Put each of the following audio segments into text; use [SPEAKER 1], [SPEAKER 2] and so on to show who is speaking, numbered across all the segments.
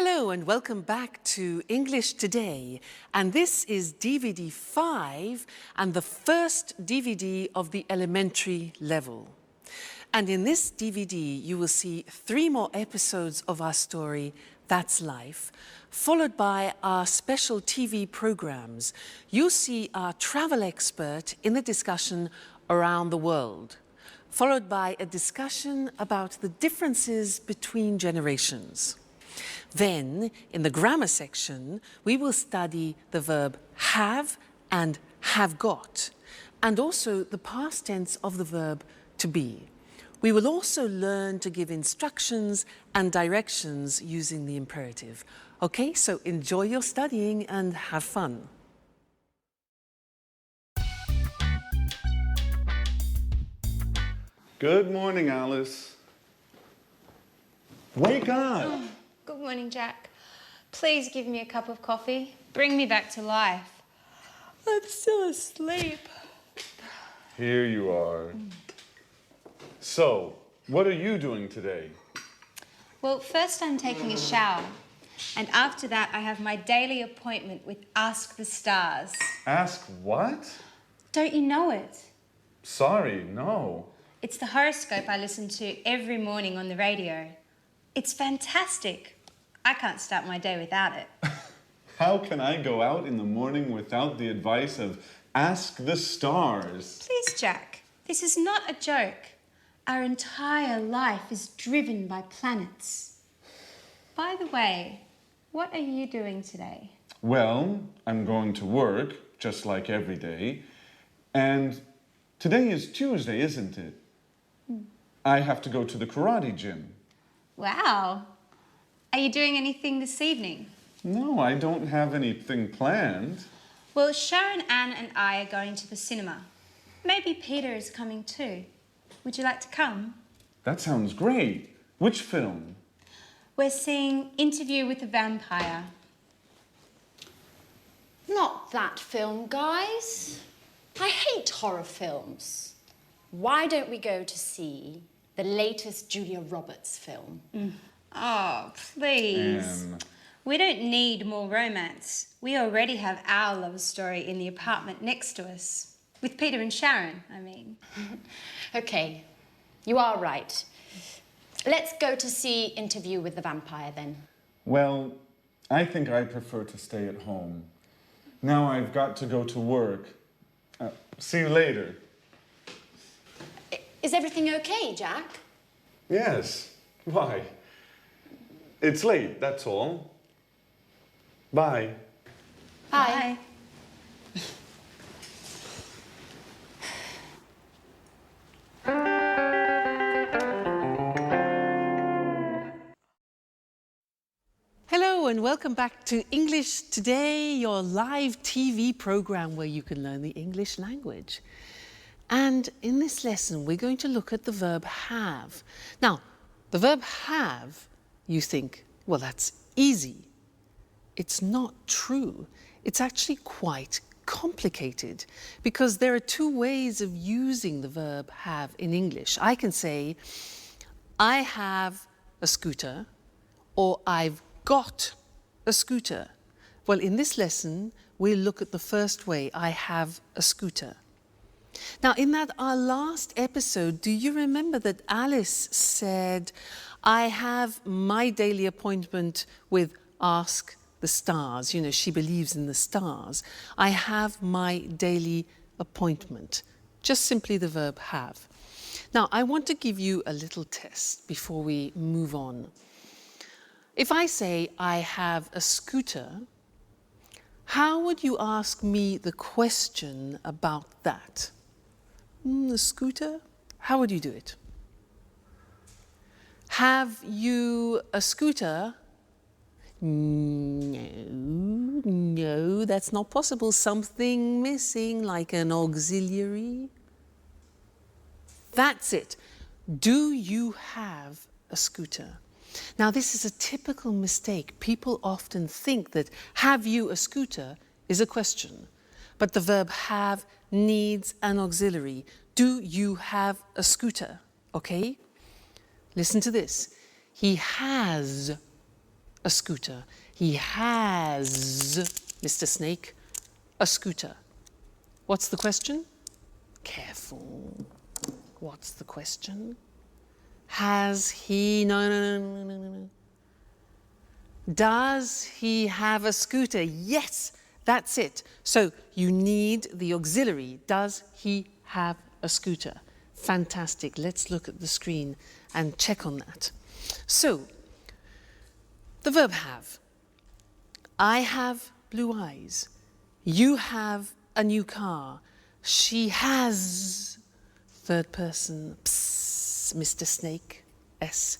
[SPEAKER 1] Hello and welcome back to English Today. And this is DVD 5 and the first DVD of the elementary level. And in this DVD, you will see 3 more episodes of our story, That's Life, followed by our special TV programs. You'll see our travel expert in the discussion Around the World, followed by a discussion about the differences between generations. Then, in the grammar section, we will study the verb have and have got, and also the past tense of the verb to be. We will also learn to give instructions and directions using the imperative. Okay, so enjoy your studying and have fun.
[SPEAKER 2] Good morning, Alice. Wake up!
[SPEAKER 3] Good morning, Jack. Please give me a cup of coffee. Bring me back to life. I'm still asleep.
[SPEAKER 2] Here you are. So, what are you doing today?
[SPEAKER 3] Well, first I'm taking a shower. And after that, I have my daily appointment with Ask the Stars.
[SPEAKER 2] Ask what?
[SPEAKER 3] Don't you know it?
[SPEAKER 2] Sorry, no.
[SPEAKER 3] It's the horoscope I listen to every morning on the radio. It's fantastic. I can't start my day without it.
[SPEAKER 2] How can I go out in the morning without the advice of Ask the Stars?
[SPEAKER 3] Please, Jack, this is not a joke. Our entire life is driven by planets. By the way, what are you doing today?
[SPEAKER 2] Well, I'm going to work, just like every day. And today is Tuesday, isn't it? I have to go to the karate gym.
[SPEAKER 3] Wow. Are you doing anything this evening?
[SPEAKER 2] No, I don't have anything planned.
[SPEAKER 3] Well, Sharon, Anne and I are going to the cinema. Maybe Peter is coming too. Would you like to come?
[SPEAKER 2] That sounds great. Which film?
[SPEAKER 3] We're seeing Interview with the Vampire.
[SPEAKER 4] Not that film, guys. I hate horror films. Why don't we go to see the latest Julia Roberts film?
[SPEAKER 3] Oh, please. We don't need more romance. We already have our love story in the apartment next to us. With Peter and Sharon, I mean.
[SPEAKER 4] Okay, you are right. Let's go to see Interview with the Vampire then.
[SPEAKER 2] Well, I think I prefer to stay at home. Now I've got to go to work. See you later.
[SPEAKER 4] Is everything okay, Jack?
[SPEAKER 2] Yes. Why? It's late, that's all. Bye.
[SPEAKER 4] Bye.
[SPEAKER 1] Hello and welcome back to English Today, your live TV program where you can learn the English language. And in this lesson, we're going to look at the verb have. Now, the verb have, you think, well, that's easy. It's not true. It's actually quite complicated because there are 2 ways of using the verb have in English. I can say, I have a scooter, or I've got a scooter. Well, in this lesson, we'll look at the first way, I have a scooter. Now, in our last episode, do you remember that Alice said, I have my daily appointment with Ask the Stars. You know, she believes in the stars. I have my daily appointment. Just simply the verb have. Now, I want to give you a little test before we move on. If I say, I have a scooter, how would you ask me the question about that? A scooter? How would you do it? Have you a scooter? No, that's not possible. Something missing, like an auxiliary. That's it. Do you have a scooter? Now, this is a typical mistake. People often think that have you a scooter is a question, but the verb have needs an auxiliary. Do you have a scooter? Okay? Listen to this. He has a scooter. He has, Mr. Snake, a scooter. What's the question? Careful. What's the question? Has he, no. Does he have a scooter? Yes, that's it. So you need the auxiliary. Does he have a scooter? Fantastic. Let's look at the screen and check on that. So, the verb have. I have blue eyes. You have a new car. She has, third person, psst, Mr. Snake, S.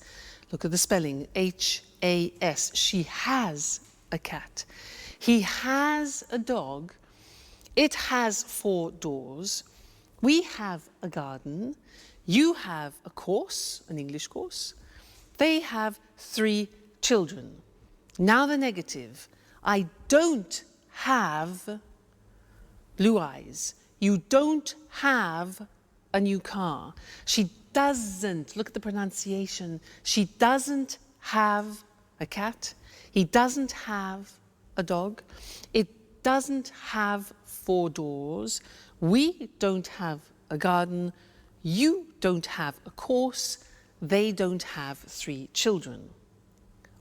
[SPEAKER 1] Look at the spelling, H-A-S. She has a cat. He has a dog. It has 4 doors. We have a garden. You have a course, an English course. They have 3 children. Now the negative. I don't have blue eyes. You don't have a new car. She doesn't, look at the pronunciation, she doesn't have a cat. He doesn't have a dog. It doesn't have 4 doors. We don't have a garden. You don't have a course. They don't have 3 children.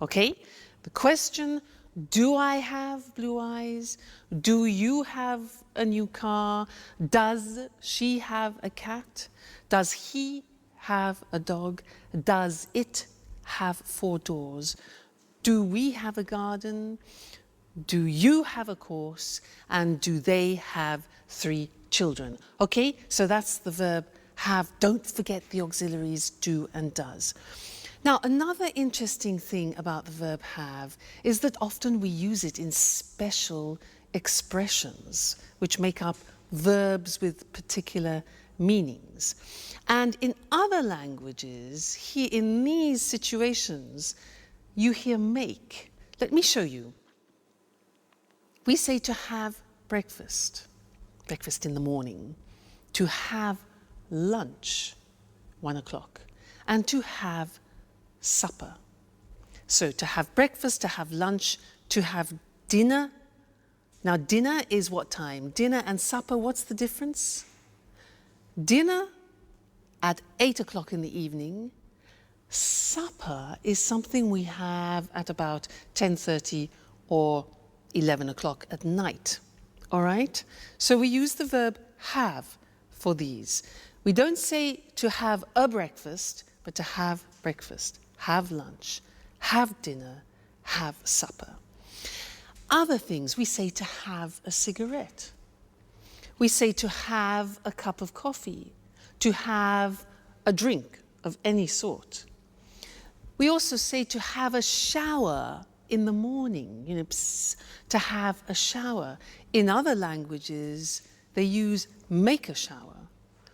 [SPEAKER 1] Okay? The question, do I have blue eyes? Do you have a new car? Does she have a cat? Does he have a dog? Does it have 4 doors? Do we have a garden? Do you have a course? And do they have 3 children? Okay, so that's the verb have. Don't forget the auxiliaries do and does. Now, another interesting thing about the verb have is that often we use it in special expressions which make up verbs with particular meanings. And in other languages, here in these situations, you hear make. Let me show you. We say to have breakfast, breakfast in the morning, to have lunch, 1 o'clock, and to have supper. So to have breakfast, to have lunch, to have dinner. Now dinner is what time? Dinner and supper, what's the difference? Dinner at 8 o'clock in the evening. Supper is something we have at about 10:30 or 11 o'clock at night. All right? So we use the verb have for these. We don't say to have a breakfast, but to have breakfast, have lunch, have dinner, have supper. Other things, we say to have a cigarette. We say to have a cup of coffee, to have a drink of any sort. We also say to have a shower in the morning, to have a shower. In other languages, they use make a shower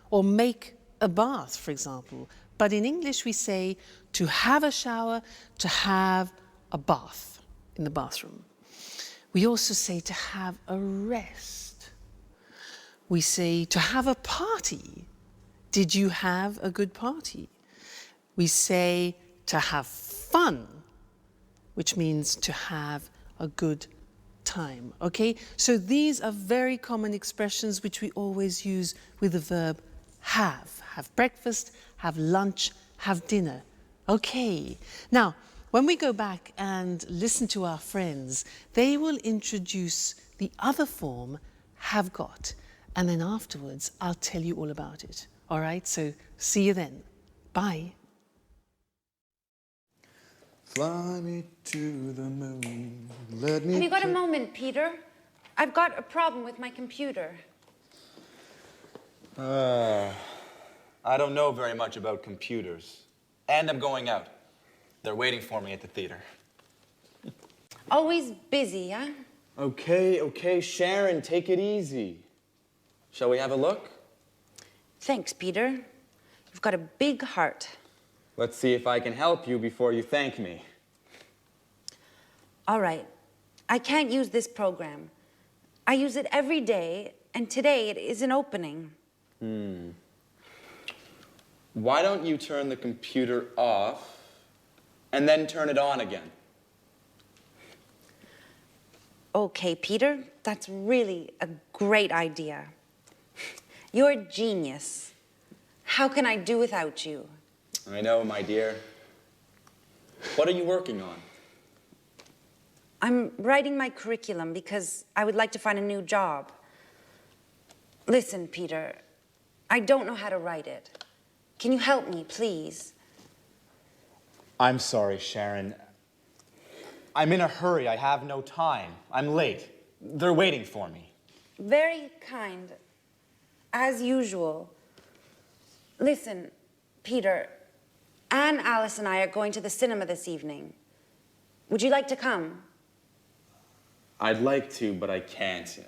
[SPEAKER 1] or make a bath, for example. But in English, we say to have a shower, to have a bath in the bathroom. We also say to have a rest. We say to have a party. Did you have a good party? We say to have fun, which means to have a good time, okay? So these are very common expressions which we always use with the verb have. Have breakfast, have lunch, have dinner. Okay. Now, when we go back and listen to our friends, they will introduce the other form, have got. And then afterwards, I'll tell you all about it. All right? So see you then. Bye.
[SPEAKER 5] Fly me to the moon. Let me.
[SPEAKER 6] Have you got a moment, Peter? I've got a problem with my computer.
[SPEAKER 5] I don't know very much about computers. And I'm going out. They're waiting for me at the theater.
[SPEAKER 6] Always busy, huh?
[SPEAKER 5] Okay, Sharon, take it easy. Shall we have a look?
[SPEAKER 6] Thanks, Peter. You've got a big heart.
[SPEAKER 5] Let's see if I can help you before you thank me.
[SPEAKER 6] All right. I can't use this program. I use it every day, and today it isn't opening.
[SPEAKER 5] Why don't you turn the computer off and then turn it on again?
[SPEAKER 6] Okay, Peter, that's really a great idea. You're a genius. How can I do without you?
[SPEAKER 5] I know, my dear. What are you working on?
[SPEAKER 6] I'm writing my curriculum because I would like to find a new job. Listen, Peter, I don't know how to write it. Can you help me, please?
[SPEAKER 7] I'm sorry, Sharon. I'm in a hurry. I have no time. I'm late. They're waiting for me.
[SPEAKER 6] Very kind, as usual. Listen, Peter, Anne, Alice, and I are going to the cinema this evening. Would you like to come?
[SPEAKER 5] I'd like to, but I can't.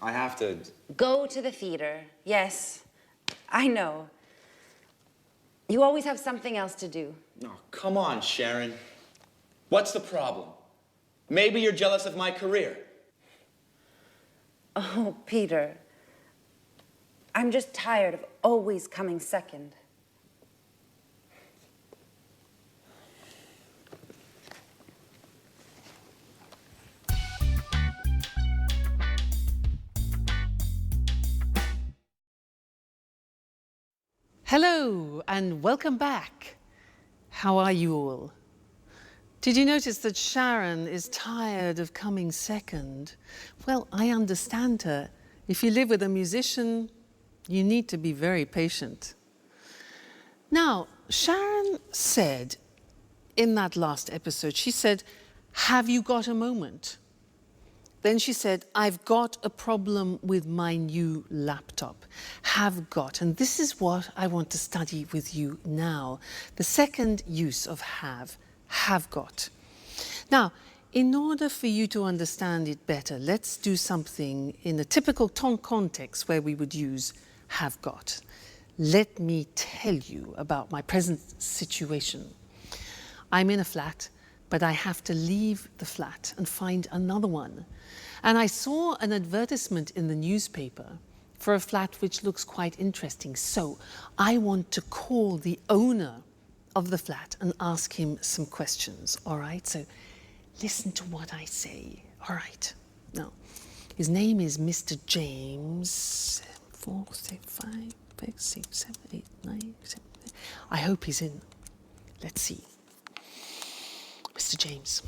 [SPEAKER 5] I have to...
[SPEAKER 6] Go to the theater. Yes, I know. You always have something else to do.
[SPEAKER 5] Oh, come on, Sharon. What's the problem? Maybe you're jealous of my career.
[SPEAKER 6] Oh, Peter, I'm just tired of always coming second.
[SPEAKER 1] Hello and welcome back. How are you all? Did you notice that Sharon is tired of coming second? Well, I understand her. If you live with a musician, you need to be very patient. Now, Sharon said in that last episode, she said, "Have you got a moment?" Then she said, "I've got a problem with my new laptop." Have got. And this is what I want to study with you now. The second use of have got. Now, in order for you to understand it better, let's do something in a typical context where we would use have got. Let me tell you about my present situation. I'm in a flat, but I have to leave the flat and find another one. And I saw an advertisement in the newspaper for a flat which looks quite interesting. So I want to call the owner of the flat and ask him some questions, all right? So listen to what I say, all right? Now, his name is Mr. James. 4, 5, 6, 7, 8, 9, 7. I hope he's in. Let's see. Mr. James.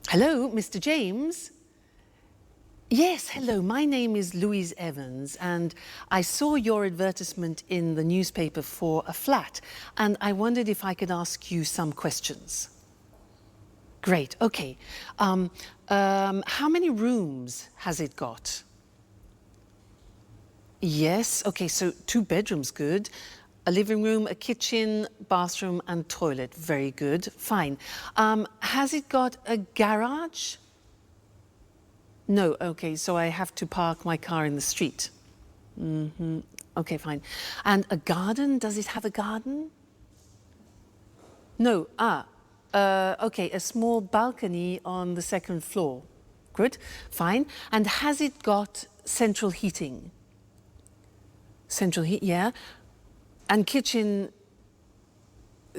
[SPEAKER 1] Hello, Mr. James. Yes, hello. My name is Louise Evans, and I saw your advertisement in the newspaper for a flat, and I wondered if I could ask you some questions. Great, okay. How many rooms has it got? Yes, okay, so 2 bedrooms, good. A living room, a kitchen, bathroom, and toilet. Very good, fine. Has it got a garage? No, okay, so I have to park my car in the street. Okay, fine. And a garden, does it have a garden? No, okay, a small balcony on the 2nd floor. Good, fine. And has it got central heating? Central heat, yeah. And kitchen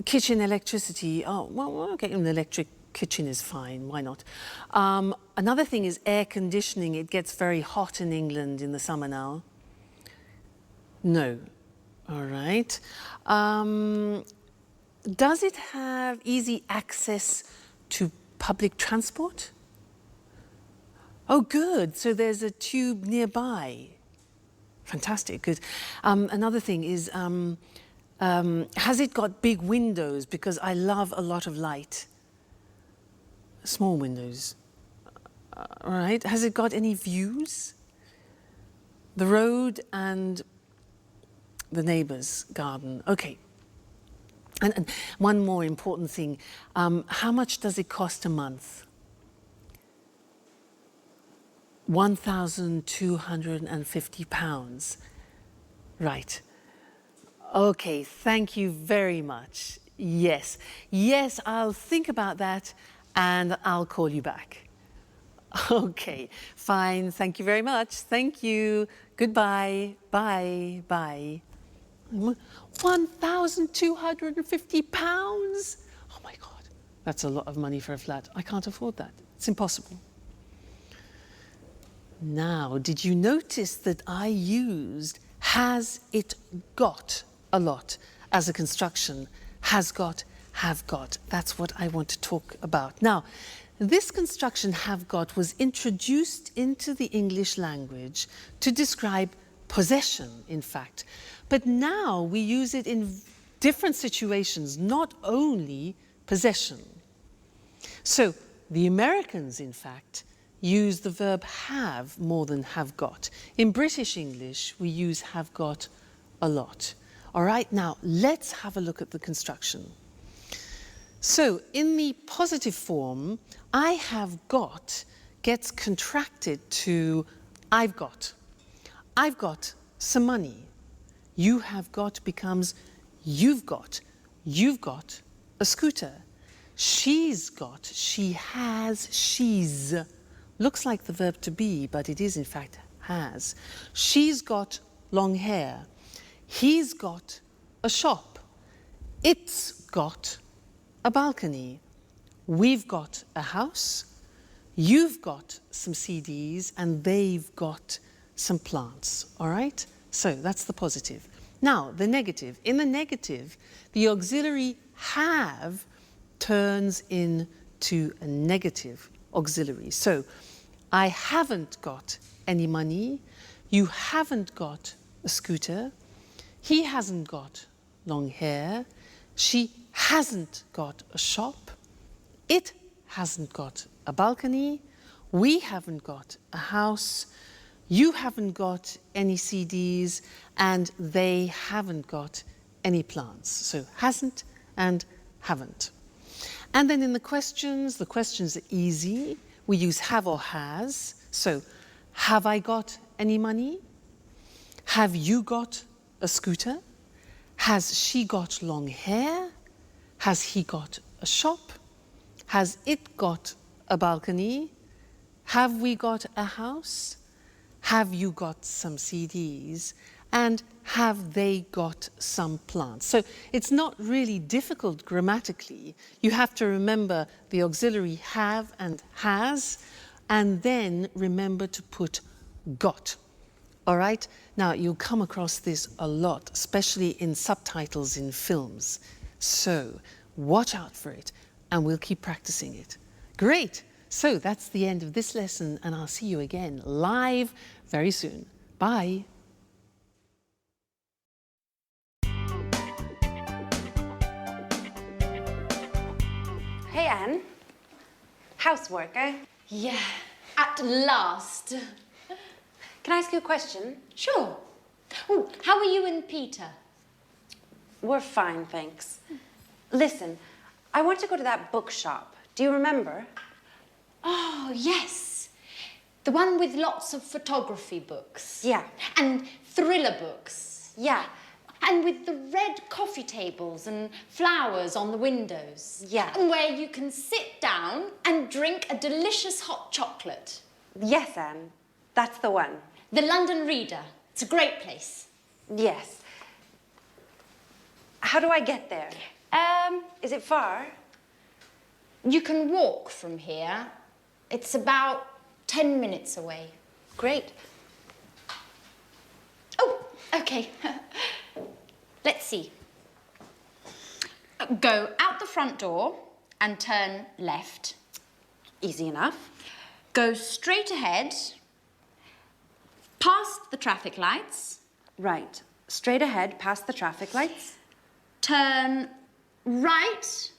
[SPEAKER 1] electricity, oh, well, okay, an electric kitchen is fine, why not? Another thing is air conditioning. It gets very hot in England in the summer now. No, all right. Does it have easy access to public transport? Oh, good, so there's a tube nearby. Fantastic, good. Another thing is, has it got big windows? Because I love a lot of light. Small windows. All right. Has it got any views? The road and the neighbour's garden. Okay. And one more important thing. How much does it cost a month? £1,250. Right. Okay, thank you very much. Yes, I'll think about that and I'll call you back. Okay, fine. Thank you very much. Thank you. Goodbye. Bye. Bye. £1,250? Oh my God. That's a lot of money for a flat. I can't afford that. It's impossible. Now, did you notice that I used has it got a lot as a construction? Has got, have got. That's what I want to talk about. Now, this construction have got was introduced into the English language to describe possession, in fact. But now we use it in different situations, not only possession. So the Americans, in fact, use the verb have more than have got. In British English, we use have got a lot. All right, now let's have a look at the construction. So in the positive form, I have got gets contracted to I've got. I've got some money. You have got becomes you've got. You've got a scooter. She's got, she has, she's. Looks like the verb to be, but it is in fact has. She's got long hair. He's got a shop. It's got a balcony. We've got a house. You've got some CDs and they've got some plants, all right? So that's the positive. Now, the negative. In the negative, the auxiliary have turns into a negative auxiliary. So, I haven't got any money. You haven't got a scooter. He hasn't got long hair. She hasn't got a shop. It hasn't got a balcony. We haven't got a house. You haven't got any CDs. And they haven't got any plants. So hasn't and haven't. And then in the questions are easy. We use have or has. So, have I got any money? Have you got a scooter? Has she got long hair? Has he got a shop? Has it got a balcony? Have we got a house? Have you got some CDs? And have they got some plants? So it's not really difficult grammatically. You have to remember the auxiliary have and has, and then remember to put got. All right? Now, you'll come across this a lot, especially in subtitles in films. So watch out for it, and we'll keep practicing it. Great. So that's the end of this lesson, and I'll see you again live very soon. Bye.
[SPEAKER 6] Hey, Anne. Housework, eh?
[SPEAKER 4] Yeah, at last.
[SPEAKER 6] Can I ask you a question?
[SPEAKER 4] Sure. Oh, how are you and Peter?
[SPEAKER 6] We're fine, thanks. Listen, I want to go to that bookshop. Do you remember?
[SPEAKER 4] Oh, yes. The one with lots of photography books.
[SPEAKER 6] Yeah.
[SPEAKER 4] And thriller books.
[SPEAKER 6] Yeah.
[SPEAKER 4] And with the red coffee tables and flowers on the windows.
[SPEAKER 6] Yeah.
[SPEAKER 4] And where you can sit down and drink a delicious hot chocolate.
[SPEAKER 6] Yes, Anne. That's the one.
[SPEAKER 4] The London Reader. It's a great place.
[SPEAKER 6] Yes. How do I get there? Is it far?
[SPEAKER 4] You can walk from here. It's about 10 minutes away.
[SPEAKER 6] Great.
[SPEAKER 4] Oh, okay. Let's see. Go out the front door and turn left.
[SPEAKER 6] Easy enough.
[SPEAKER 4] Go straight ahead, past the traffic lights.
[SPEAKER 6] Right. Straight ahead, past the traffic lights.
[SPEAKER 4] Turn right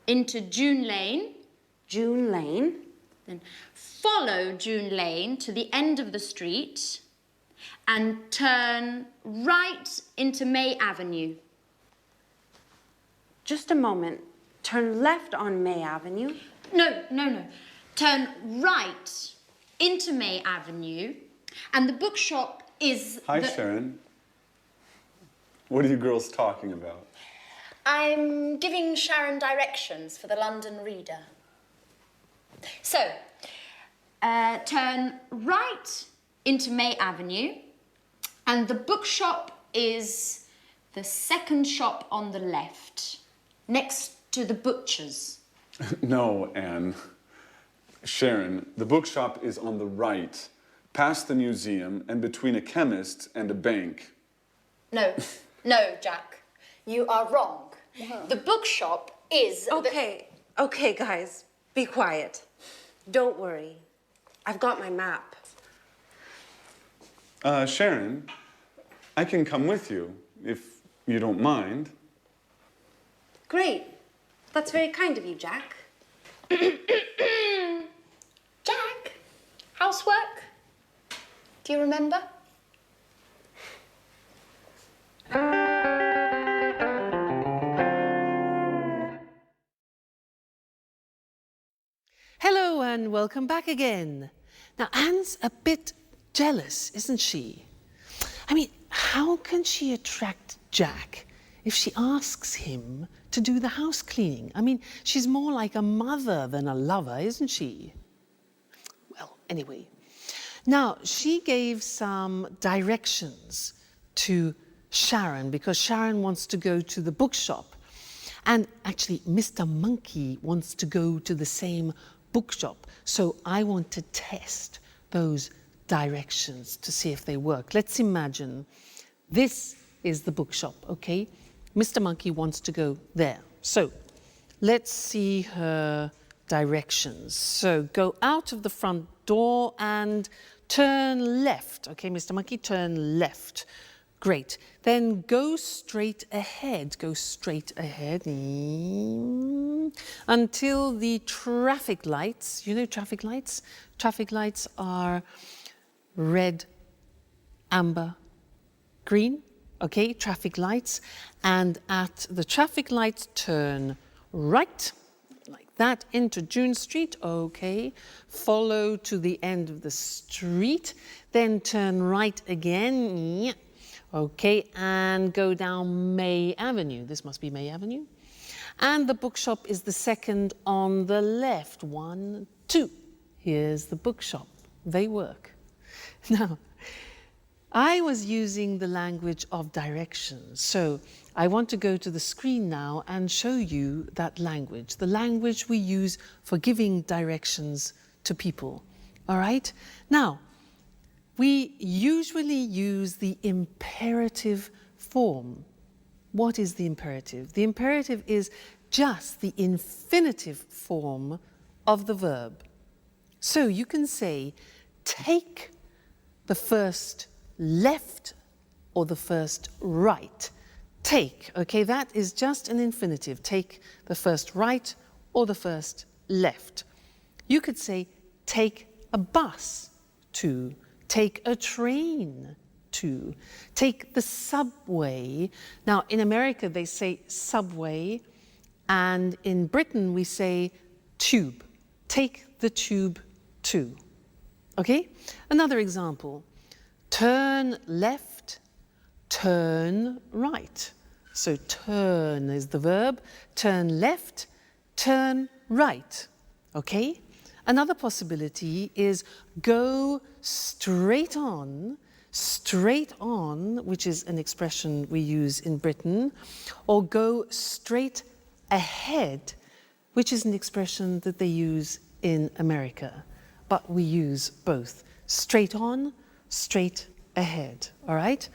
[SPEAKER 4] into June Lane.
[SPEAKER 6] June Lane.
[SPEAKER 4] Then follow June Lane to the end of the street and turn right into May Avenue.
[SPEAKER 6] Just a moment. Turn left on May Avenue.
[SPEAKER 4] No. Turn right into May Avenue, and the bookshop is
[SPEAKER 2] Hi,
[SPEAKER 4] the...
[SPEAKER 2] Sharon. What are you girls talking about?
[SPEAKER 4] I'm giving Sharon directions for the London Reader. So, turn right into May Avenue, and the bookshop is the second shop on the left, next to the butcher's.
[SPEAKER 2] No, Anne. Sharon, the bookshop is on the right, past the museum and between a chemist and a bank.
[SPEAKER 4] No, no, Jack. You are wrong. The bookshop is...
[SPEAKER 6] Okay, guys, be quiet. Don't worry. I've got my map.
[SPEAKER 2] Sharon, I can come with you, if you don't mind.
[SPEAKER 6] Great. That's very kind of you, Jack.
[SPEAKER 4] Jack, housework? Do you remember?
[SPEAKER 1] Hello and welcome back again. Now, Anne's a bit jealous, isn't she? I mean, how can she attract Jack if she asks him to do the house cleaning? I mean, she's more like a mother than a lover, isn't she? Well, anyway. Now, she gave some directions to Sharon because Sharon wants to go to the bookshop. And actually, Mr. Monkey wants to go to the same bookshop. So I want to test those directions to see if they work. Let's imagine this is the bookshop, okay? Mr. Monkey wants to go there. So let's see her directions. So go out of the front door and turn left. Okay, Mr. Monkey, turn left. Great. Then go straight ahead. Go straight ahead until the traffic lights, you know traffic lights? Traffic lights are red, amber, green. Okay, traffic lights. And at the traffic lights, turn right, like that, into June Street. Okay, follow to the end of the street. Then turn right again. Okay, and go down May Avenue. This must be May Avenue. And the bookshop is the second on the left. 1, 2. Here's the bookshop. They work. Now, I was using the language of directions. So I want to go to the screen now and show you that language, the language we use for giving directions to people. All right? Now, we usually use the imperative form. What is the imperative? The imperative is just the infinitive form of the verb. So you can say, take the first left or the first right. Take, okay, that is just an infinitive. Take the first right or the first left. You could say, take a bus to. Take a train to, take the subway. Now, in America, they say subway, and in Britain, we say tube. Take the tube to. Okay? Another example. Turn left, turn right. So turn is the verb. Turn left, turn right. Okay? Another possibility is go straight on, which is an expression we use in Britain, or go straight ahead, which is an expression that they use in America. But we use both. Straight on, straight ahead, all right?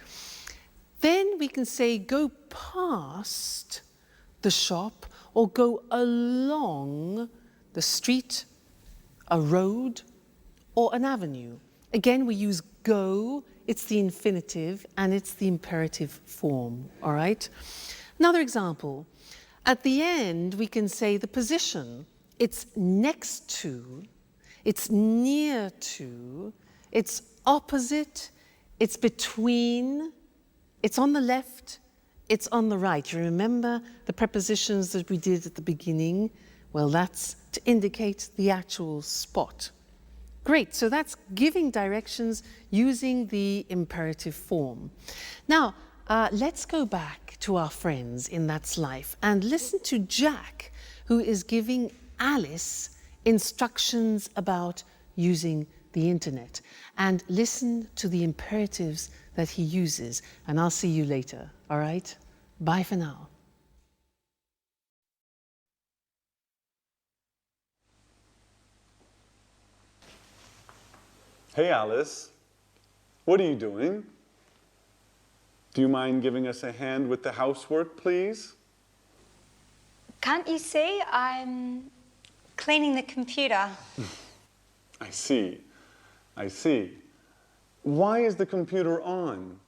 [SPEAKER 1] Then we can say go past the shop or go along the street, a road, or an avenue. Again, we use go, it's the infinitive, and it's the imperative form, all right? Another example, at the end, we can say the position. It's next to, it's near to, it's opposite, it's between, it's on the left, it's on the right. You remember the prepositions that we did at the beginning? Well, that's to indicate the actual spot. Great, so that's giving directions using the imperative form. Now, let's go back to our friends in That's Life and listen to Jack, who is giving Alice instructions about using the internet. And listen to the imperatives that he uses, and I'll see you later, all right? Bye for now.
[SPEAKER 2] Hey, Alice. What are you doing? Do you mind giving us a hand with the housework, please?
[SPEAKER 3] Can't you see? I'm cleaning the computer.
[SPEAKER 2] I see. I see. Why is the computer on?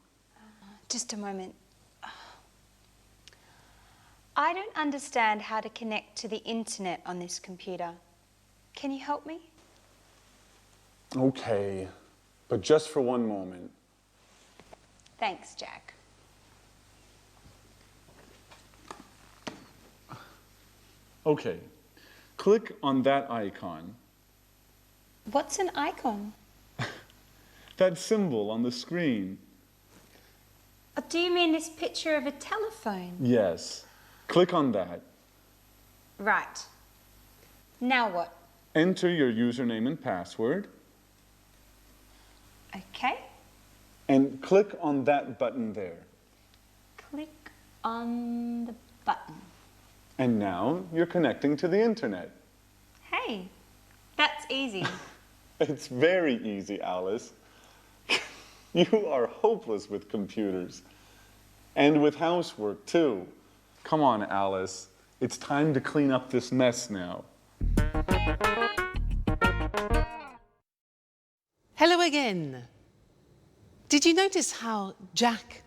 [SPEAKER 3] Just a moment. I don't understand how to connect to the internet on this computer. Can you help me?
[SPEAKER 2] Okay, but just for one moment.
[SPEAKER 3] Thanks, Jack.
[SPEAKER 2] Okay, click on that icon.
[SPEAKER 3] What's an icon?
[SPEAKER 2] That symbol on the screen.
[SPEAKER 3] Do you mean this picture of a telephone?
[SPEAKER 2] Yes, click on that.
[SPEAKER 3] Right. Now what?
[SPEAKER 2] Enter your username and password
[SPEAKER 3] Okay.
[SPEAKER 2] and click on that button there.
[SPEAKER 3] Click on the button.
[SPEAKER 2] And now you're connecting to the internet.
[SPEAKER 3] Hey, that's easy.
[SPEAKER 2] It's very easy, Alice. You are hopeless with computers. And with housework, too. Come on, Alice. It's time to clean up this mess now.
[SPEAKER 1] Hello again. Did you notice how Jack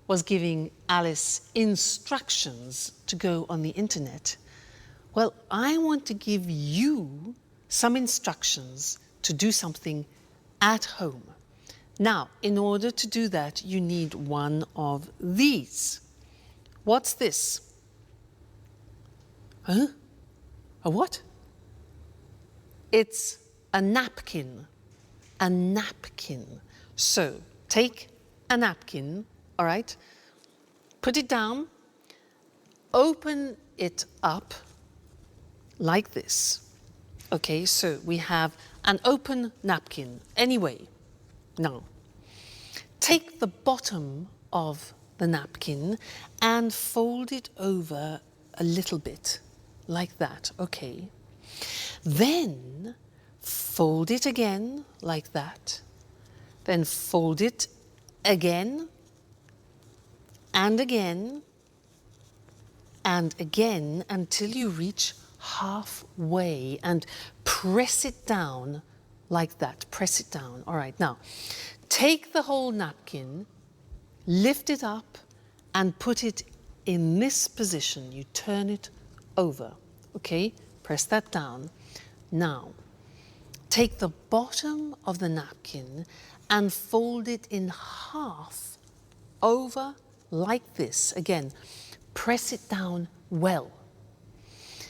[SPEAKER 1] was giving Alice instructions to go on the internet? Well, I want to give you some instructions to do something at home. Now, in order to do that, you need one of these. What's this? Huh? A what? It's a napkin. A napkin. So, take a napkin, all right? Put it down, open it up like this. Okay, so we have an open napkin. Anyway, now, take the bottom of the napkin and fold it over a little bit, like that, okay? Then fold it again, like that. Then fold it again, and again, and again, until you reach halfway, and press it down like that. Press it down. All right, now, take the whole napkin, lift it up, and put it in this position. You turn it over, okay? Press that down. Now, take the bottom of the napkin and fold it in half over like this. Again, press it down well.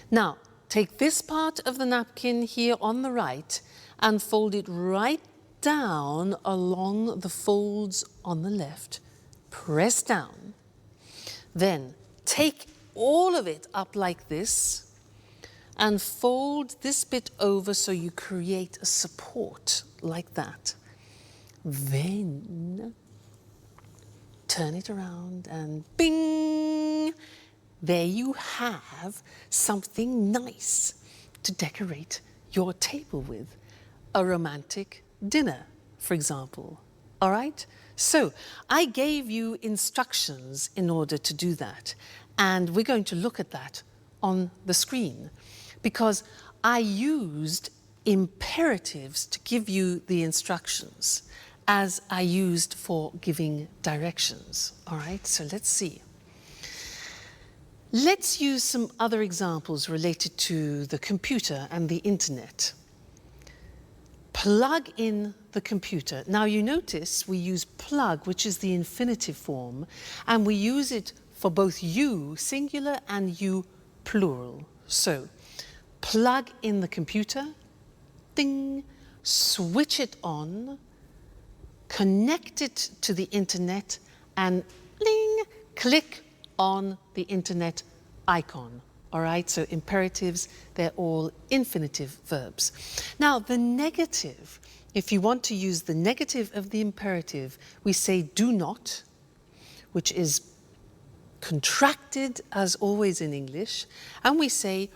[SPEAKER 1] Now, take this part of the napkin here on the right and fold it right down along the folds on the left. Press down. Then take all of it up like this and fold this bit over so you create a support like that. Then turn it around and bing! There you have something nice to decorate your table with. A romantic dinner, for example. All right? So I gave you instructions in order to do that. And we're going to look at that on the screen because I used imperatives to give you the instructions as I used for giving directions. All right? So let's see. Let's use some other examples related to the computer and the internet. Plug in the computer. Now you notice we use plug, which is the infinitive form, and we use it for both you, singular, and you, plural. So, plug in the computer, ding, switch it on, connect it to the internet, and bling, click on the internet icon. All right, so imperatives, they're all infinitive verbs. Now, the negative, if you want to use the negative of the imperative, we say do not, which is contracted as always in English, and we say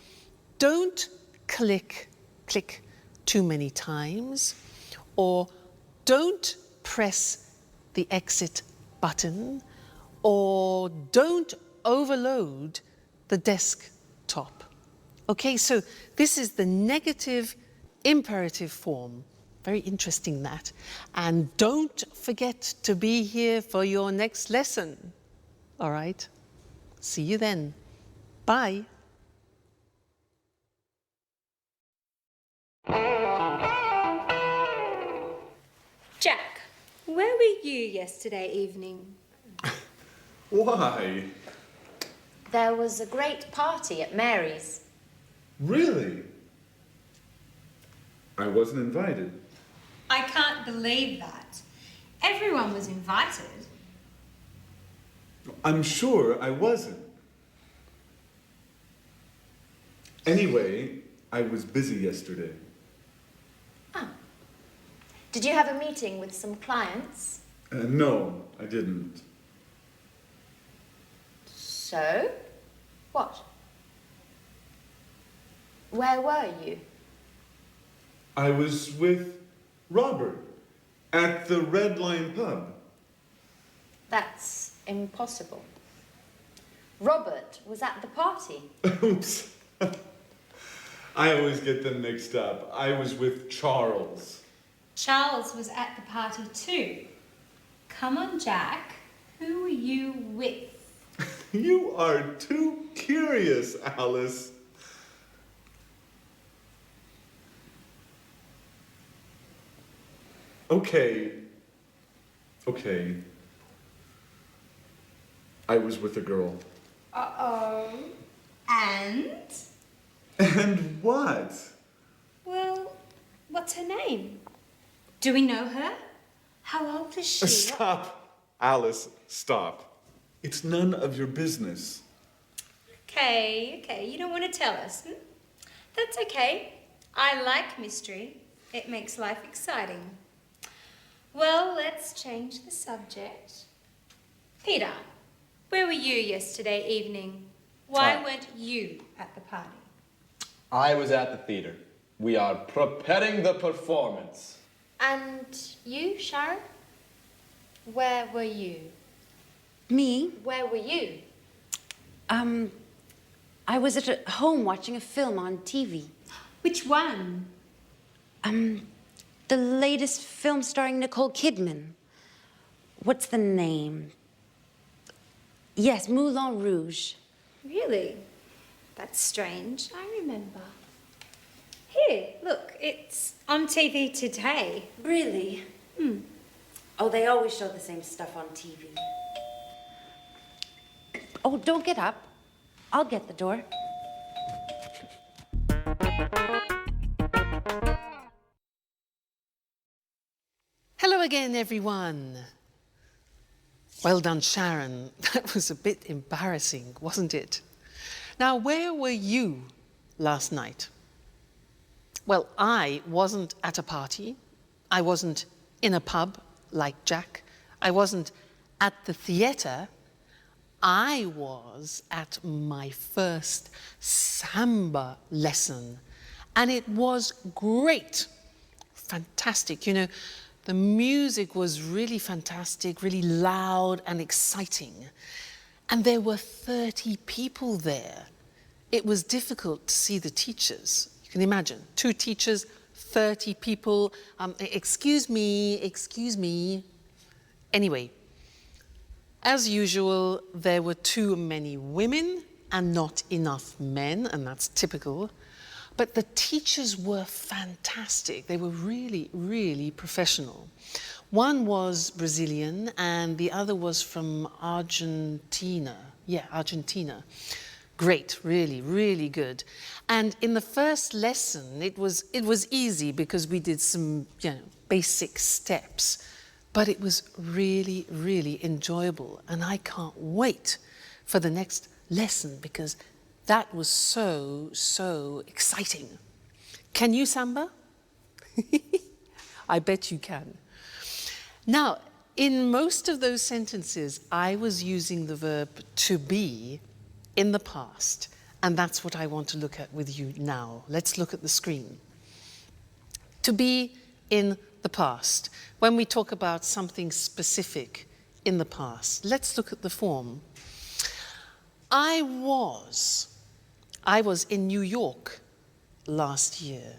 [SPEAKER 1] don't click too many times, or don't press the exit button or don't overload the desktop. Okay, so this is the negative imperative form. Very interesting, that. And don't forget to be here for your next lesson. All right? See you then. Bye.
[SPEAKER 3] Jack, where were you yesterday evening?
[SPEAKER 2] Why?
[SPEAKER 4] There was a great party at Mary's.
[SPEAKER 2] Really? I wasn't invited.
[SPEAKER 3] I can't believe that. Everyone was invited.
[SPEAKER 2] I'm sure I wasn't. Anyway, I was busy yesterday.
[SPEAKER 4] Did you have a meeting with some clients?
[SPEAKER 2] No, I didn't.
[SPEAKER 4] So? What? Where were you?
[SPEAKER 2] I was with Robert at the Red Lion pub.
[SPEAKER 4] That's impossible. Robert was at the party.
[SPEAKER 2] Oops. I always get them mixed up. I was with Charles.
[SPEAKER 3] Charles was at the party too. Come on, Jack. Who were you with?
[SPEAKER 2] You are too curious, Alice. Okay. I was with a girl.
[SPEAKER 3] Uh-oh. And?
[SPEAKER 2] And what?
[SPEAKER 3] Well, what's her name? Do we know her? How old is she?
[SPEAKER 2] Stop, Alice, stop. It's none of your business.
[SPEAKER 3] Okay, you don't want to tell us. That's okay. I like mystery. It makes life exciting. Well, let's change the subject. Peter, where were you yesterday evening? Why weren't you at the party?
[SPEAKER 5] I was at the theater. We are preparing the performance.
[SPEAKER 4] And you, Sharon? Where were you?
[SPEAKER 6] Me?
[SPEAKER 4] Where were you?
[SPEAKER 6] I was at home watching a film on TV.
[SPEAKER 3] Which one?
[SPEAKER 6] The latest film starring Nicole Kidman. What's the name? Yes, Moulin Rouge.
[SPEAKER 3] Really? That's strange. I remember. Here, look, it's on TV today.
[SPEAKER 6] Really? Oh, they always show the same stuff on TV. Oh, don't get up. I'll get the door.
[SPEAKER 1] Hello again, everyone. Well done, Sharon. That was a bit embarrassing, wasn't it? Now, where were you last night? Well, I wasn't at a party. I wasn't in a pub like Jack. I wasn't at the theatre. I was at my first samba lesson, and it was great. Fantastic. You know, the music was really fantastic, really loud and exciting. And there were 30 people there. It was difficult to see the teachers. You can imagine, 2 teachers, 30 people. Excuse me. Anyway, as usual, there were too many women and not enough men, and that's typical. But the teachers were fantastic. They were really, really professional. One was Brazilian and the other was from Argentina. Yeah, Argentina. Great, really, really good. And in the first lesson, it was easy because we did some, basic steps. But it was really, really enjoyable. And I can't wait for the next lesson because that was so exciting. Can you samba? I bet you can. Now, in most of those sentences, I was using the verb to be in the past, and that's what I want to look at with you now. Let's look at the screen. To be in the past, when we talk about something specific in the past. Let's look at the form. I was in New York last year.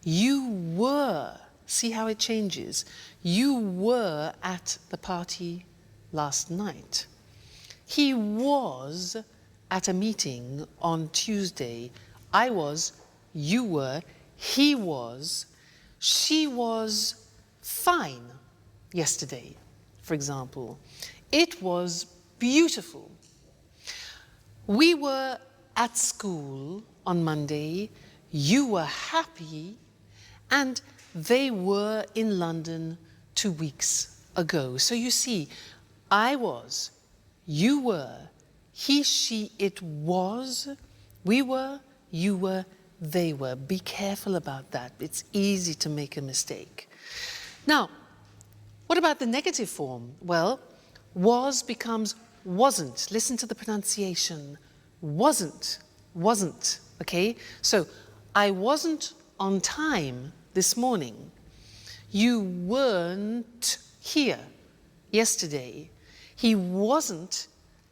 [SPEAKER 1] You were, see how it changes? You were at the party last night. He was at a meeting on Tuesday. I was, you were, he was, she was fine yesterday, for example. It was beautiful. We were at school on Monday. You were happy, and they were in London 2 weeks ago. So you see, I was, you were, he, she, it was, we were, you were, they were. Be careful about that. It's easy to make a mistake. Now, what about the negative form? Well, was becomes wasn't. Listen to the pronunciation. Wasn't, wasn't, okay? So, I wasn't on time this morning. You weren't here yesterday. He wasn't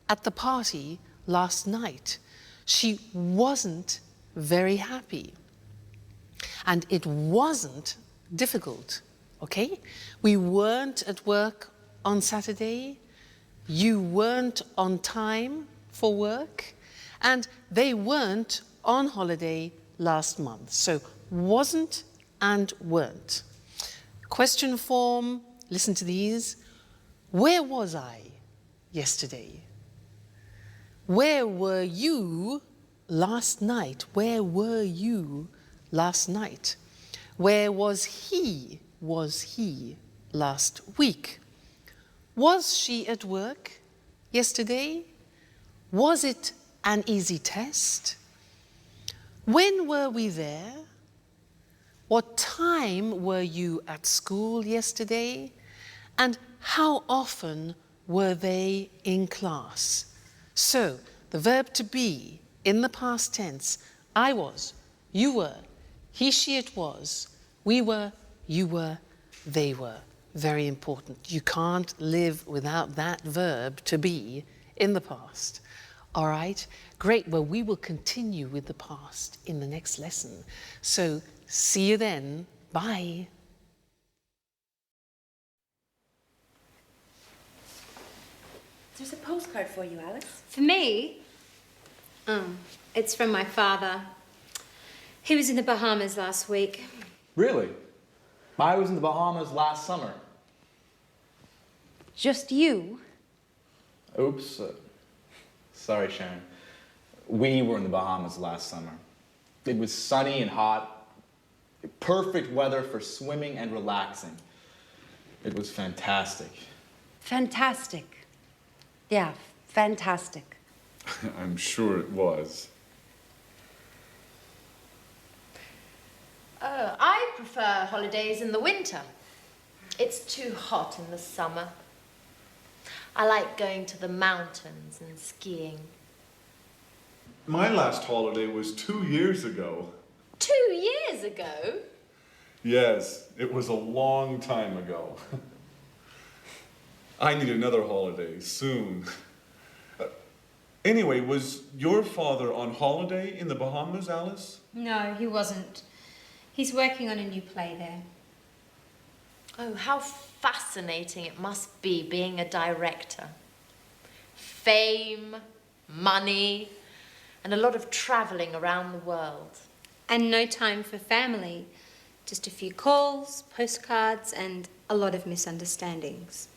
[SPEAKER 1] at the party last night. She wasn't very happy. And it wasn't difficult, okay? We weren't at work on Saturday. You weren't on time for work. And they weren't on holiday last month. So wasn't and weren't. Question form, listen to these. Where was I yesterday? Where were you last night? Where were you last night? Where was he last week? Was she at work yesterday? Was it an easy test? When were we there? What time were you at school yesterday? And how often were they in class? So, the verb to be in the past tense, I was, you were, he, she, it was, we were, you were, they were. Very important. You can't live without that verb to be in the past. All right? Great. Well, we will continue with the past in the next lesson. So, see you then. Bye.
[SPEAKER 6] There's a postcard for you, Alice.
[SPEAKER 3] For me? It's from my father. He was in the Bahamas last week.
[SPEAKER 7] Really? I was in the Bahamas last summer.
[SPEAKER 6] Just you?
[SPEAKER 7] Oops. Sorry, Sharon. We were in the Bahamas last summer. It was sunny and hot. Perfect weather for swimming and relaxing. It was fantastic.
[SPEAKER 6] Fantastic. Yeah, fantastic.
[SPEAKER 2] I'm sure it was.
[SPEAKER 4] I prefer holidays in the winter. It's too hot in the summer. I like going to the mountains and skiing.
[SPEAKER 2] My last holiday was 2 years ago.
[SPEAKER 4] 2 years ago?
[SPEAKER 2] Yes, it was a long time ago. I need another holiday soon. Anyway, was your father on holiday in the Bahamas, Alice?
[SPEAKER 3] No, he wasn't. He's working on a new play there.
[SPEAKER 4] Oh, how fascinating it must be being a director. Fame, money, and a lot of traveling around the world.
[SPEAKER 3] And no time for family. Just a few calls, postcards, and a lot of misunderstandings.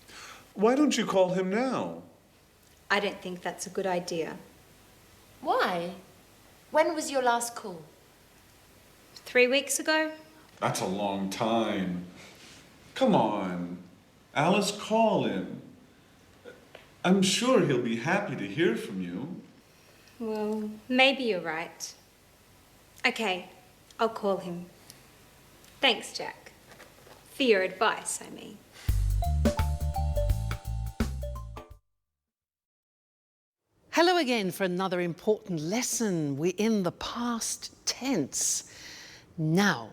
[SPEAKER 2] Why don't you call him now?
[SPEAKER 3] I don't think that's a good idea.
[SPEAKER 4] Why? When was your last call?
[SPEAKER 3] 3 weeks ago?
[SPEAKER 2] That's a long time. Come on. Alice, call him. I'm sure he'll be happy to hear from you.
[SPEAKER 3] Well, maybe you're right. Okay, I'll call him. Thanks, Jack. For your advice, I mean.
[SPEAKER 1] Hello again for another important lesson. We're in the past tense. Now,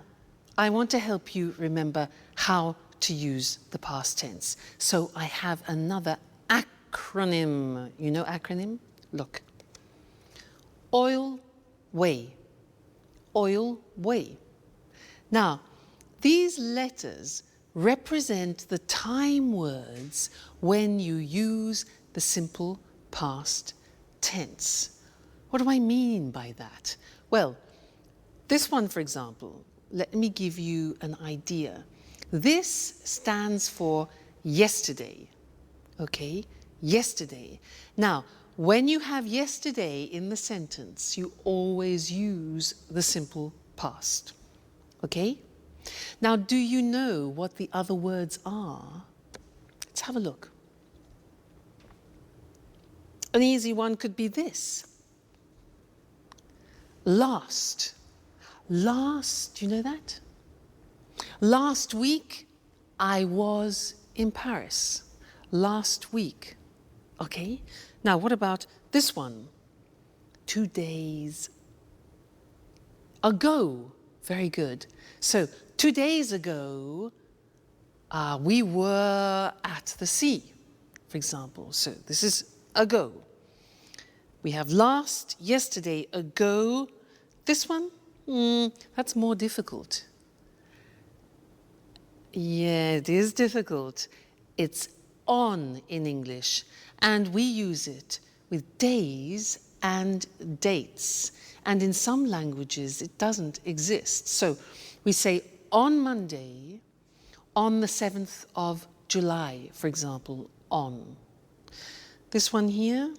[SPEAKER 1] I want to help you remember how to use the past tense. So I have another acronym. You know acronym? Look. Oil, way. Oil, way. Now, these letters represent the time words when you use the simple past tense. What do I mean by that? Well, this one, for example, let me give you an idea. This stands for yesterday, okay? Yesterday. Now, when you have yesterday in the sentence, you always use the simple past, okay? Now, do you know what the other words are? Let's have a look. An easy one could be this. Last. Last, do you know that? Last week, I was in Paris. Last week. Okay? Now, what about this one? 2 days ago. Very good. So, 2 days ago, we were at the sea, for example. So, this is ago. We have last, yesterday, ago. This one? That's more difficult. Yeah, it is difficult. It's on in English, and we use it with days and dates. And in some languages, it doesn't exist. So we say on Monday, on the 7th of July, for example, on. This one here,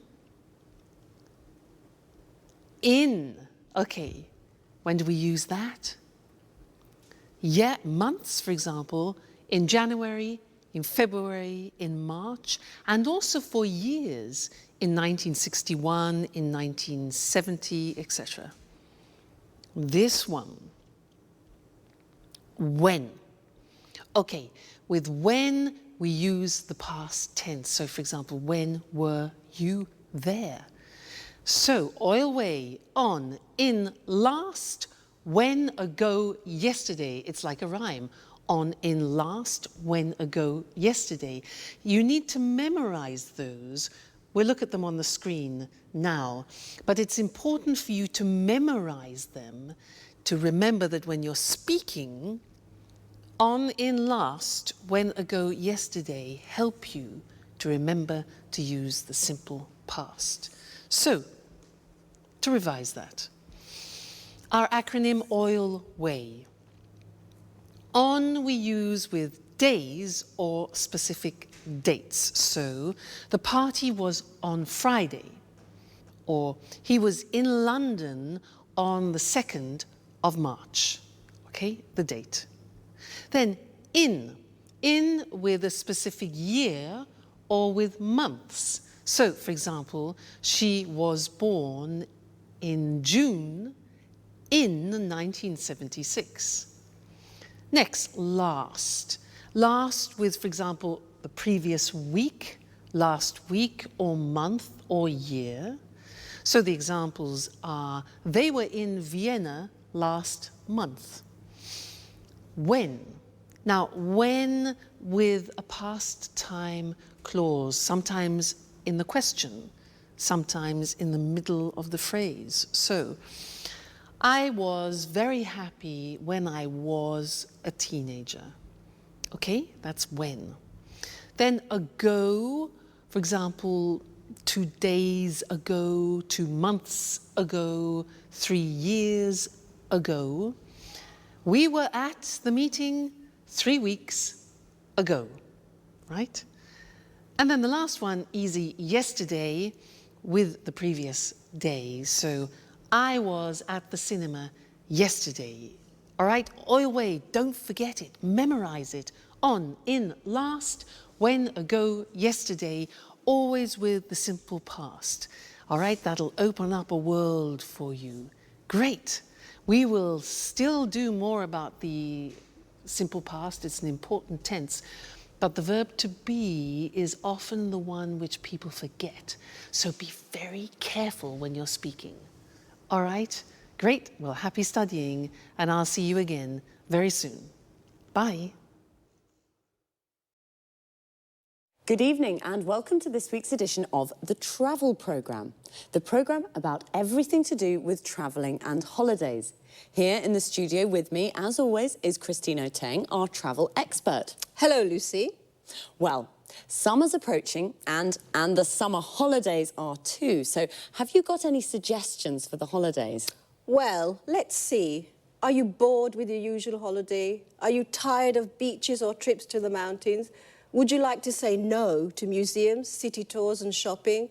[SPEAKER 1] in. Okay, when do we use that? Yeah, months, for example, in January, in February, in March, and also for years in 1961, in 1970, etc. This one, when. Okay, with when we use the past tense. So, for example, when were you there? So, oil way, on, in, last, when, ago, yesterday. It's like a rhyme. On, in, last, when, ago, yesterday. You need to memorize those. We'll look at them on the screen now. But it's important for you to memorize them, to remember that when you're speaking, on, in, last, when, ago, yesterday help you to remember to use the simple past. So, to revise that, our acronym OIL WAY. On we use with days or specific dates. So, the party was on Friday, or he was in London on the 2nd of March. Okay, the date. Then in with a specific year or with months. So, for example, she was born in June in 1976. Next, last. Last with, for example, the previous week, last week or month or year. So the examples are, they were in Vienna last month. When. Now, when with a past time clause, sometimes in the question, sometimes in the middle of the phrase. So, I was very happy when I was a teenager. Okay, that's when. Then ago, for example, 2 days ago, 2 months ago, 3 years ago. We were at the meeting 3 weeks ago, right? And then the last one, easy, yesterday with the previous day. So I was at the cinema yesterday. All right, oil way, don't forget it, memorize it. On, in, last, when, ago, yesterday, always with the simple past. All right, that'll open up a world for you. Great. We will still do more about the simple past. It's an important tense. But the verb to be is often the one which people forget. So be very careful when you're speaking. All right? Great. Well, happy studying, and I'll see you again very soon. Bye.
[SPEAKER 8] Good evening and welcome to this week's edition of The Travel Programme, the programme about everything to do with travelling and holidays. Here in the studio with me, as always, is Christine Oteng, our travel expert.
[SPEAKER 9] Hello, Lucy.
[SPEAKER 8] Well, summer's approaching and the summer holidays are too, so have you got any suggestions for the holidays?
[SPEAKER 9] Well, let's see. Are you bored with your usual holiday? Are you tired of beaches or trips to the mountains? Would you like to say no to museums, city tours and shopping?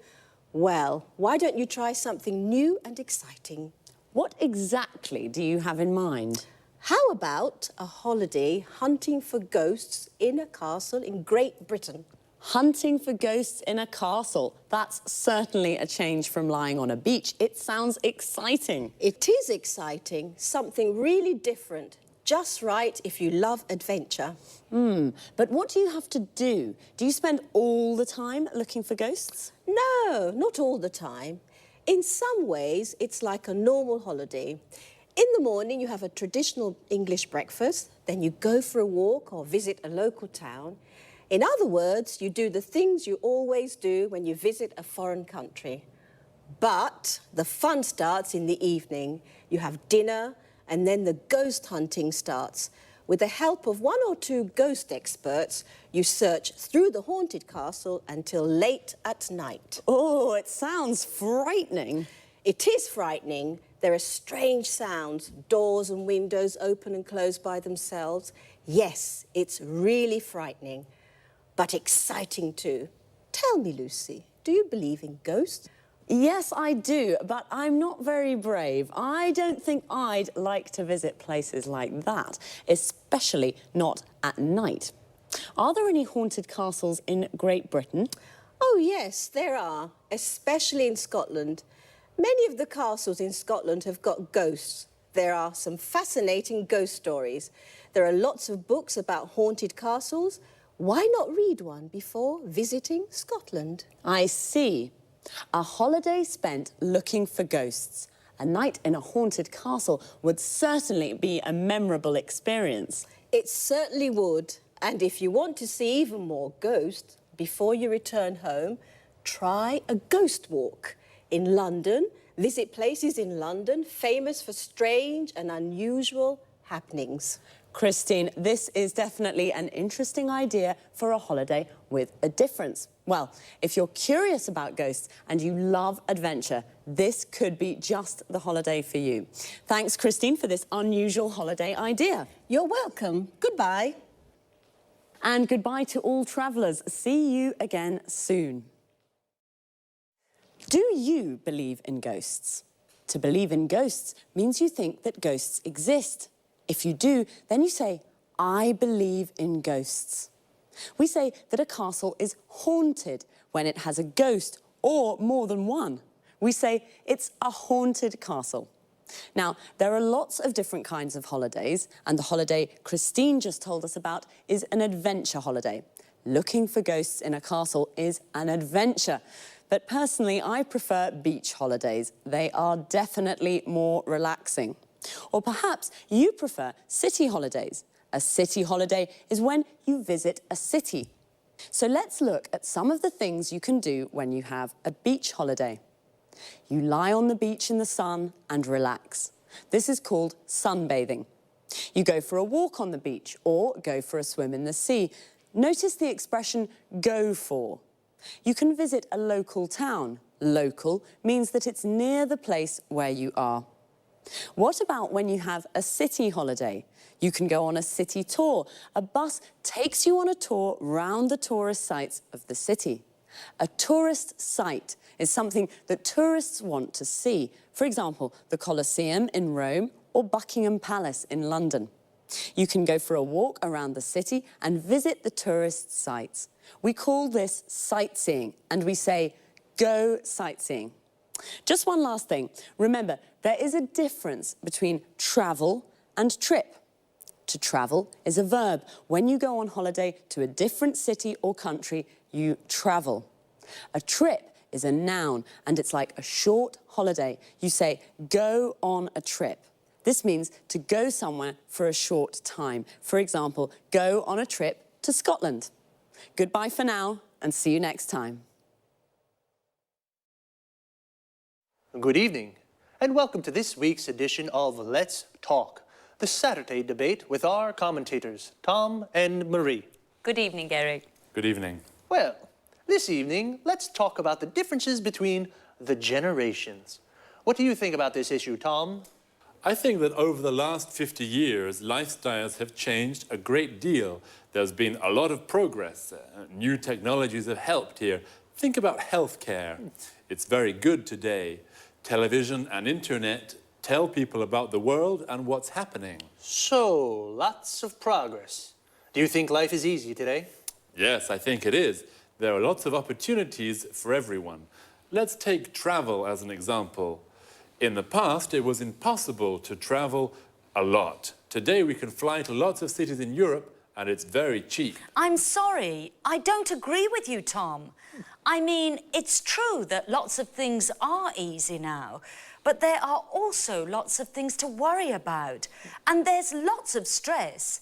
[SPEAKER 9] Well, why don't you try something new and exciting?
[SPEAKER 8] What exactly do you have in mind?
[SPEAKER 9] How about a holiday hunting for ghosts in a castle in Great Britain?
[SPEAKER 8] Hunting for ghosts in a castle. That's certainly a change from lying on a beach. It sounds exciting.
[SPEAKER 9] It is exciting, something really different. Just right if you love adventure.
[SPEAKER 8] But what do you have to do? Do you spend all the time looking for ghosts?
[SPEAKER 9] No, not all the time. In some ways, it's like a normal holiday. In the morning, you have a traditional English breakfast, then you go for a walk or visit a local town. In other words, you do the things you always do when you visit a foreign country. But the fun starts in the evening. You have dinner, and then the ghost hunting starts. With the help of 1 or 2 ghost experts, you search through the haunted castle until late at night.
[SPEAKER 8] Oh, it sounds frightening.
[SPEAKER 9] It is frightening. There are strange sounds, doors and windows open and close by themselves. Yes, it's really frightening, but exciting too. Tell me, Lucy, do you believe in ghosts?
[SPEAKER 8] Yes, I do, but I'm not very brave. I don't think I'd like to visit places like that, especially not at night. Are there any haunted castles in Great Britain?
[SPEAKER 9] Oh, yes, there are, especially in Scotland. Many of the castles in Scotland have got ghosts. There are some fascinating ghost stories. There are lots of books about haunted castles. Why not read one before visiting Scotland?
[SPEAKER 8] I see. A holiday spent looking for ghosts. A night in a haunted castle would certainly be a memorable experience.
[SPEAKER 9] It certainly would. And if you want to see even more ghosts before you return home, try a ghost walk. In London, visit places in London famous for strange and unusual happenings.
[SPEAKER 8] Christine, this is definitely an interesting idea for a holiday with a difference. Well, if you're curious about ghosts and you love adventure, this could be just the holiday for you. Thanks, Christine, for this unusual holiday idea.
[SPEAKER 9] You're welcome. Goodbye.
[SPEAKER 8] And goodbye to all travellers. See you again soon. Do you believe in ghosts? To believe in ghosts means you think that ghosts exist. If you do, then you say, I believe in ghosts. We say that a castle is haunted when it has a ghost or more than one. We say it's a haunted castle. Now, there are lots of different kinds of holidays, and the holiday Christine just told us about is an adventure holiday. Looking for ghosts in a castle is an adventure. But personally, I prefer beach holidays. They are definitely more relaxing. Or perhaps you prefer city holidays. A city holiday is when you visit a city. So let's look at some of the things you can do when you have a beach holiday. You lie on the beach in the sun and relax. This is called sunbathing. You go for a walk on the beach or go for a swim in the sea. Notice the expression go for. You can visit a local town. Local means that it's near the place where you are. What about when you have a city holiday? You can go on a city tour. A bus takes you on a tour round the tourist sites of the city. A tourist site is something that tourists want to see. For example, the Colosseum in Rome or Buckingham Palace in London. You can go for a walk around the city and visit the tourist sites. We call this sightseeing, and we say, go sightseeing. Just one last thing. Remember, there is a difference between travel and trip. To travel is a verb. When you go on holiday to a different city or country, you travel. A trip is a noun, and it's like a short holiday. You say, go on a trip. This means to go somewhere for a short time. For example, go on a trip to Scotland. Goodbye for now, and see you next time.
[SPEAKER 10] Good evening, and welcome to this week's edition of Let's Talk, the Saturday debate with our commentators, Tom and Marie.
[SPEAKER 11] Good evening, Eric.
[SPEAKER 2] Good evening.
[SPEAKER 10] Well, this evening, let's talk about the differences between the generations. What do you think about this issue, Tom?
[SPEAKER 12] I think that over the last 50 years, lifestyles have changed a great deal. There's been a lot of progress. New technologies have helped here. Think about healthcare. It's very good today. Television and internet tell people about the world and what's happening.
[SPEAKER 10] So, lots of progress. Do you think life is easy today?
[SPEAKER 12] Yes, I think it is. There are lots of opportunities for everyone. Let's take travel as an example. In the past, it was impossible to travel a lot. Today, we can fly to lots of cities in Europe, and it's very cheap.
[SPEAKER 11] I'm sorry, I don't agree with you, Tom. I mean, it's true that lots of things are easy now, but there are also lots of things to worry about, and there's lots of stress.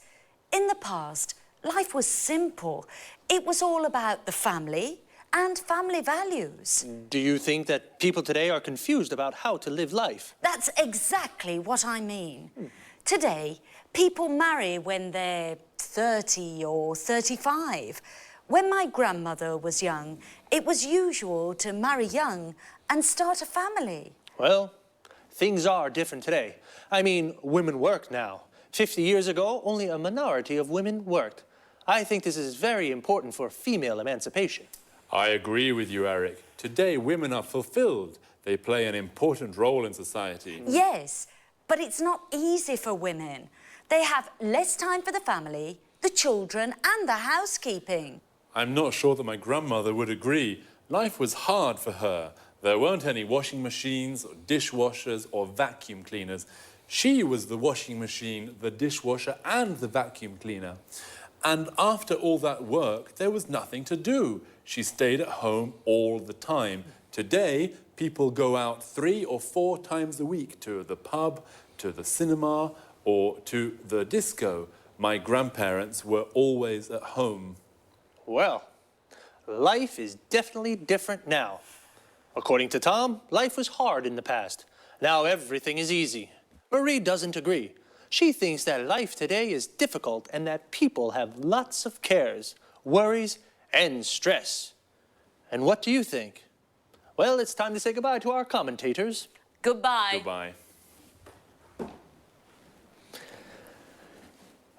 [SPEAKER 11] In the past, life was simple. It was all about the family and family values.
[SPEAKER 10] Do you think that people today are confused about how to live life?
[SPEAKER 11] That's exactly what I mean. Today, people marry when they're 30 or 35. When my grandmother was young, it was usual to marry young and start a family.
[SPEAKER 10] Well, things are different today. I mean, women work now. 50 years ago, only a minority of women worked. I think this is very important for female emancipation.
[SPEAKER 12] I agree with you, Eric. Today, women are fulfilled. They play an important role in society.
[SPEAKER 11] Yes, but it's not easy for women. They have less time for the family, the children, and the housekeeping.
[SPEAKER 12] I'm not sure that my grandmother would agree. Life was hard for her. There weren't any washing machines, or dishwashers, or vacuum cleaners. She was the washing machine, the dishwasher, and the vacuum cleaner. And after all that work, there was nothing to do. She stayed at home all the time. Today, people go out 3 or 4 times a week to the pub, to the cinema, or to the disco. My grandparents were always at home.
[SPEAKER 10] Well, life is definitely different now. According to Tom, life was hard in the past. Now everything is easy. Marie doesn't agree. She thinks that life today is difficult and that people have lots of cares, worries, and stress. And what do you think? Well, it's time to say goodbye to our commentators.
[SPEAKER 11] Goodbye.
[SPEAKER 12] Goodbye.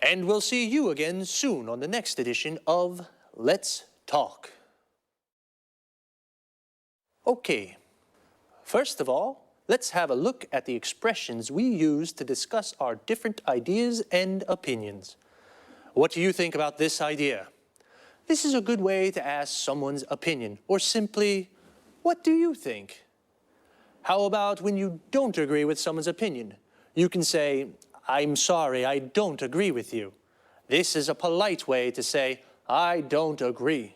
[SPEAKER 10] And we'll see you again soon on the next edition of Let's Talk. Okay, first of all, let's have a look at the expressions we use to discuss our different ideas and opinions. What do you think about this idea? This is a good way to ask someone's opinion, or simply, what do you think? How about when you don't agree with someone's opinion? You can say, I'm sorry, I don't agree with you. This is a polite way to say, I don't agree.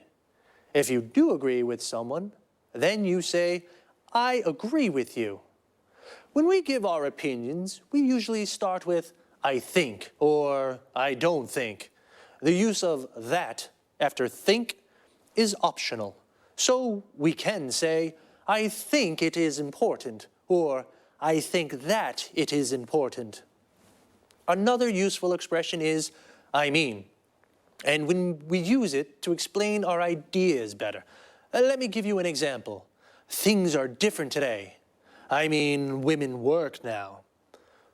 [SPEAKER 10] If you do agree with someone, then you say, I agree with you. When we give our opinions, we usually start with, I think, or I don't think. The use of that after think is optional. So we can say, I think it is important, or I think that it is important. Another useful expression is, I mean, and when we use it to explain our ideas better. Let me give you an example. Things are different today. I mean, women work now.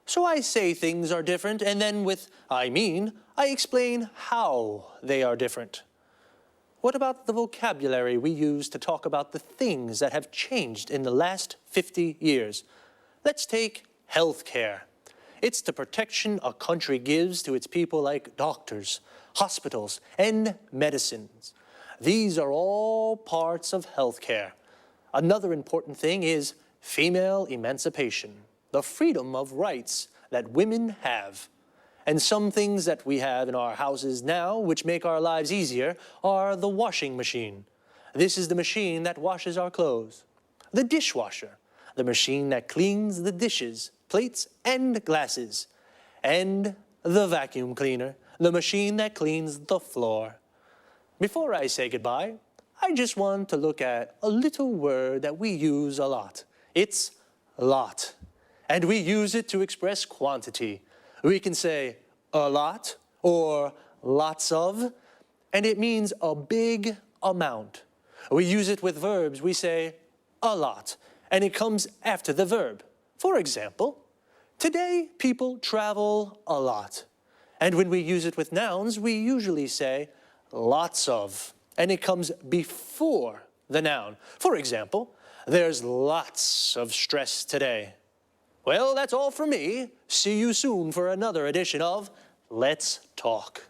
[SPEAKER 10] So I say things are different, and then with I mean, I explain how they are different. What about the vocabulary we use to talk about the things that have changed in the last 50 years? Let's take healthcare. It's the protection a country gives to its people like doctors, hospitals, and medicines. These are all parts of healthcare. Another important thing is female emancipation, the freedom of rights that women have. And some things that we have in our houses now, which make our lives easier, are the washing machine. This is the machine that washes our clothes. The dishwasher, the machine that cleans the dishes, plates, and glasses. And the vacuum cleaner, the machine that cleans the floor. Before I say goodbye, I just want to look at a little word that we use a lot. It's lot. And we use it to express quantity. We can say a lot or lots of, and it means a big amount. We use it with verbs. We say a lot, and it comes after the verb. For example, today people travel a lot. And when we use it with nouns, we usually say lots of, and it comes before the noun. For example, there's lots of stress today. Well, that's all from me. See you soon for another edition of Let's Talk.